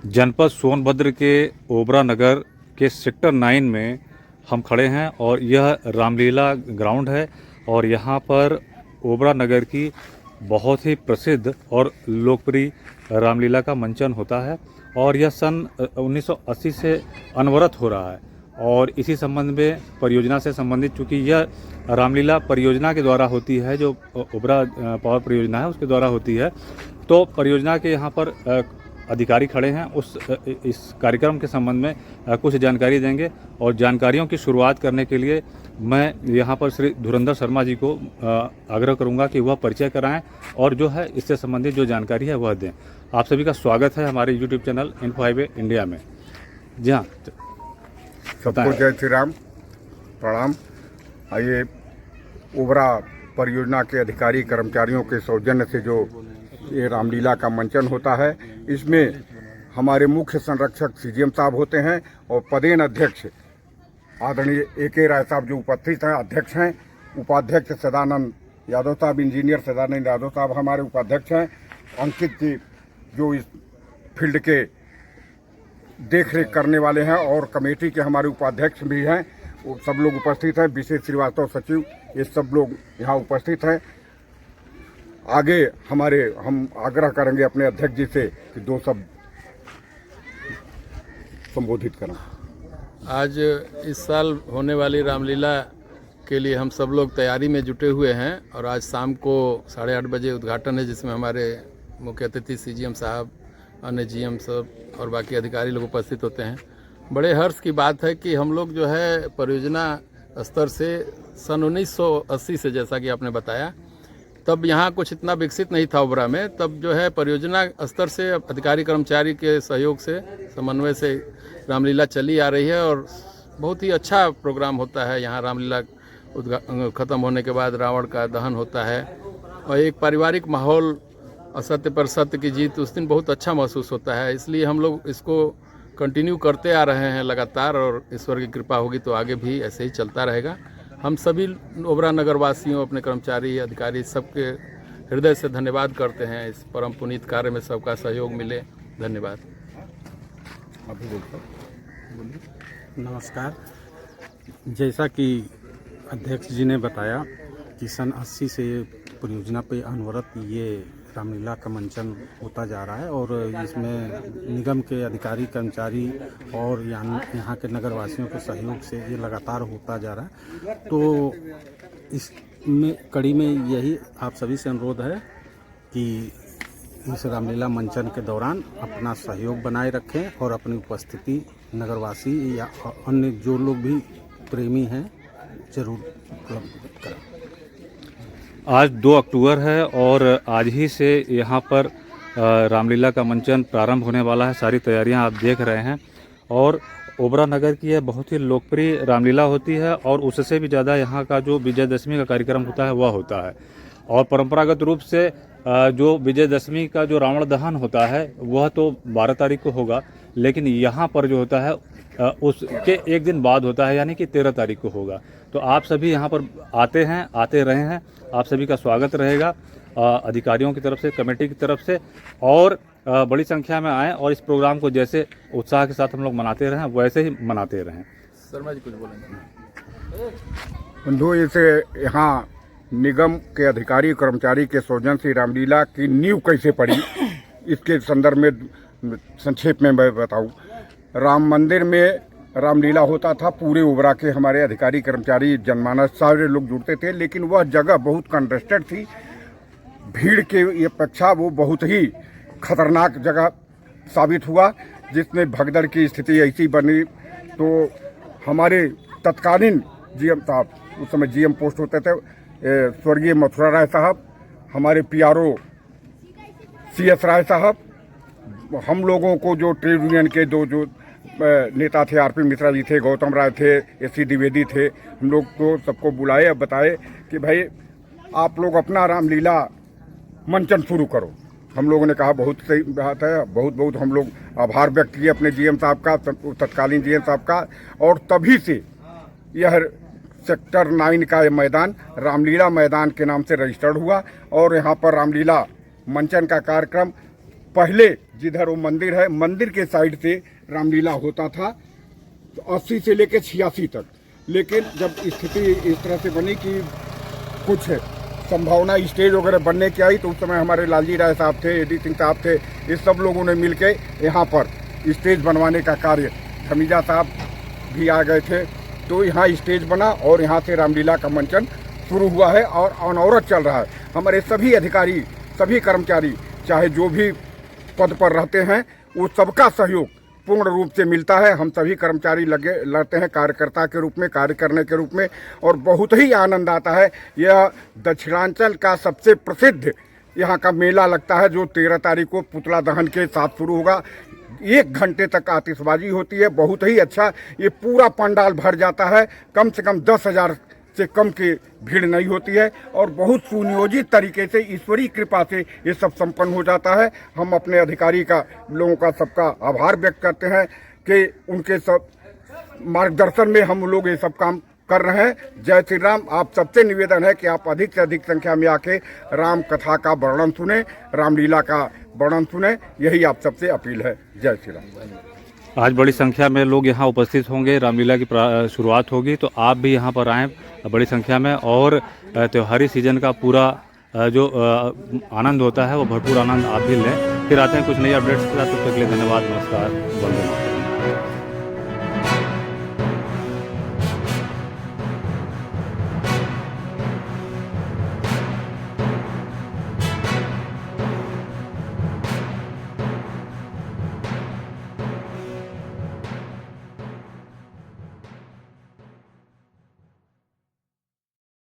जनपद सोनभद्र के ओबरा नगर के सेक्टर 9 में हम खड़े हैं और यह रामलीला ग्राउंड है और यहाँ पर ओबरा नगर की बहुत ही प्रसिद्ध और लोकप्रिय रामलीला का मंचन होता है और यह सन 1980 से अनवरत हो रहा है। और इसी संबंध में परियोजना से संबंधित, चूँकि यह रामलीला परियोजना के द्वारा होती है, जो ओबरा पावर परियोजना है उसके द्वारा होती है, तो परियोजना के यहाँ पर अधिकारी खड़े हैं। इस कार्यक्रम के संबंध में कुछ जानकारी देंगे और जानकारियों की शुरुआत करने के लिए मैं यहाँ पर श्री धुरंधर शर्मा जी को आग्रह करूँगा कि वह परिचय कराएं और जो है इससे संबंधित जो जानकारी है वह दें। आप सभी का स्वागत है हमारे YouTube channel info highway India में। जी हाँ, सबको जय श्री राम, प्रणाम। आइए, ओबरा परियोजना के अधिकारी कर्मचारियों के सौजन्य से जो ये रामलीला का मंचन होता है, इसमें हमारे मुख्य संरक्षक सीजीएम साहब होते हैं और पदेन अध्यक्ष आदरणीय ए.के. राय साहब जो उपस्थित हैं, अध्यक्ष हैं। उपाध्यक्ष सदानंद यादव साहब, इंजीनियर सदानंद यादव साहब हमारे उपाध्यक्ष हैं। अंकित जी जो इस फील्ड के देख रेख करने वाले हैं और कमेटी के हमारे उपाध्यक्ष भी हैं, वो सब लोग उपस्थित हैं। विशेष श्रीवास्तव सचिव, ये सब लोग यहाँ उपस्थित हैं। आगे हम आग्रह करेंगे अपने अध्यक्ष जी से कि दो शब्द संबोधित करें। आज इस साल होने वाली रामलीला के लिए हम सब लोग तैयारी में जुटे हुए हैं और आज शाम को 8:30 बजे उद्घाटन है, जिसमें हमारे मुख्य अतिथि सीजीएम साहब, अन्य जीएम सब और बाकी अधिकारी लोग उपस्थित होते हैं। बड़े हर्ष की बात है कि हम लोग जो है परियोजना स्तर से सन 1980 से, जैसा कि आपने बताया, तब यहाँ कुछ इतना विकसित नहीं था ओबरा में। तब जो है परियोजना स्तर से अधिकारी कर्मचारी के सहयोग से, समन्वय से रामलीला चली आ रही है और बहुत ही अच्छा प्रोग्राम होता है। यहाँ रामलीला ख़त्म होने के बाद रावण का दहन होता है और एक पारिवारिक माहौल, असत्य पर सत्य की जीत, उस दिन बहुत अच्छा महसूस होता है। इसलिए हम लोग इसको कंटिन्यू करते आ रहे हैं लगातार और ईश्वर की कृपा होगी तो आगे भी ऐसे ही चलता रहेगा। हम सभी ओबरा नगर वासियों, अपने कर्मचारी, अधिकारी, सबके हृदय से धन्यवाद करते हैं। इस परम पुनीत कार्य में सबका सहयोग मिले। धन्यवाद। नमस्कार। जैसा कि अध्यक्ष जी ने बताया कि सन 80 से परियोजना पे अनवरत ये रामलीला का मंचन होता जा रहा है और इसमें निगम के अधिकारी कर्मचारी और यहाँ के नगरवासियों के सहयोग से ये लगातार होता जा रहा है। तो इसमें कड़ी में यही आप सभी से अनुरोध है कि इस रामलीला मंचन के दौरान अपना सहयोग बनाए रखें और अपनी उपस्थिति नगरवासी या अन्य जो लोग भी प्रेमी हैं जरूर उपलब्ध करें। आज 2 अक्टूबर है और आज ही से यहाँ पर रामलीला का मंचन प्रारंभ होने वाला है। सारी तैयारियां आप देख रहे हैं और ओबरा नगर की यह बहुत ही लोकप्रिय रामलीला होती है और उससे भी ज़्यादा यहाँ का जो विजयदशमी का कार्यक्रम होता है वह होता है। और परंपरागत रूप से जो विजयदशमी का जो रावण दहन होता है वह तो 12 तारीख को होगा, लेकिन यहाँ पर जो होता है उसके एक दिन बाद होता है, यानी कि 13 तारीख को होगा। तो आप सभी यहाँ पर आते रहे हैं, आप सभी का स्वागत रहेगा अधिकारियों की तरफ से, कमेटी की तरफ से, और बड़ी संख्या में आएँ और इस प्रोग्राम को जैसे उत्साह के साथ हम लोग मनाते रहें वैसे ही मनाते रहें। शर्मा जी कुछ बोलेंगे? बंधु, इसे यहाँ निगम के अधिकारी कर्मचारी के सौजन्य से रामलीला की नींव कैसे पड़ी, इसके संदर्भ में संक्षेप में मैं बताऊं। राम मंदिर में रामलीला होता था, पूरे ओबरा के हमारे अधिकारी कर्मचारी, जनमानस सारे लोग जुड़ते थे, लेकिन वह जगह बहुत कंजेस्टेड थी। भीड़ के अपेक्षा वो बहुत ही खतरनाक जगह साबित हुआ, जिसमें भगदड़ की स्थिति ऐसी बनी। तो हमारे तत्कालीन जीएम साहब, उस समय जीएम पोस्ट होते थे, स्वर्गीय मथुरा राय साहब, हमारे पीआरओ CS राय साहब, हम लोगों को जो ट्रेड यूनियन के जो नेता थे, RP मिश्रा जी थे, गौतम राय थे, SC द्विवेदी थे, हम लोग को सबको बुलाए, अब बताए कि भाई आप लोग अपना रामलीला मंचन शुरू करो। हम लोगों ने कहा बहुत सही बात है, बहुत बहुत हम लोग आभार व्यक्त किए अपने जीएम साहब का, तत्कालीन जीएम साहब का। और तभी से यह सेक्टर 9 का मैदान रामलीला मैदान के नाम से रजिस्टर्ड हुआ और यहाँ पर रामलीला मंचन का कार्यक्रम पहले जिधर वो मंदिर है, मंदिर के साइड से रामलीला होता था 80 से लेकर 86 तक। लेकिन जब स्थिति इस तरह से बनी कि कुछ संभावना स्टेज वगैरह बनने की आई, तो उस समय हमारे लालजी राय साहब थे, एडी सिंह साहब थे, इस सब लोगों ने मिलके यहाँ पर स्टेज बनवाने का कार्य, धमीजा साहब भी आ गए थे, तो यहाँ स्टेज बना और यहाँ से रामलीला का मंचन शुरू हुआ है और अनवरत चल रहा है। हमारे सभी अधिकारी, सभी कर्मचारी, चाहे जो भी पद पर रहते हैं, वो सबका सहयोग पूर्ण रूप से मिलता है। हम सभी कर्मचारी लगते हैं कार्यकर्ता के रूप में, कार्य करने के रूप में, और बहुत ही आनंद आता है। यह दक्षिणांचल का सबसे प्रसिद्ध यहाँ का मेला लगता है, जो 13 तारीख को पुतला दहन के साथ शुरू होगा। 1 घंटे तक आतिशबाजी होती है, बहुत ही अच्छा। ये पूरा पंडाल भर जाता है, कम से कम 10,000 से कम की भीड़ नहीं होती है, और बहुत सुनियोजित तरीके से ईश्वरीय कृपा से ये सब संपन्न हो जाता है। हम अपने अधिकारी का, लोगों का, सबका आभार व्यक्त करते हैं कि उनके सब मार्गदर्शन में हम लोग ये सब काम कर रहे हैं। जय श्री राम। आप सबसे निवेदन है कि आप अधिक से अधिक संख्या में आके राम कथा का वर्णन सुने, रामलीला का वर्णन सुने, यही आप सबसे अपील है। जय श्री राम। आज बड़ी संख्या में लोग यहाँ उपस्थित होंगे, रामलीला की शुरुआत होगी, तो आप भी यहाँ पर आएँ बड़ी संख्या में, और त्योहारी सीजन का पूरा जो आनंद होता है वो भरपूर आनंद आप भी लें। फिर आते हैं कुछ नई अपडेट्स के साथ, तब तक के लिए धन्यवाद, नमस्कार, वंदे मातरम।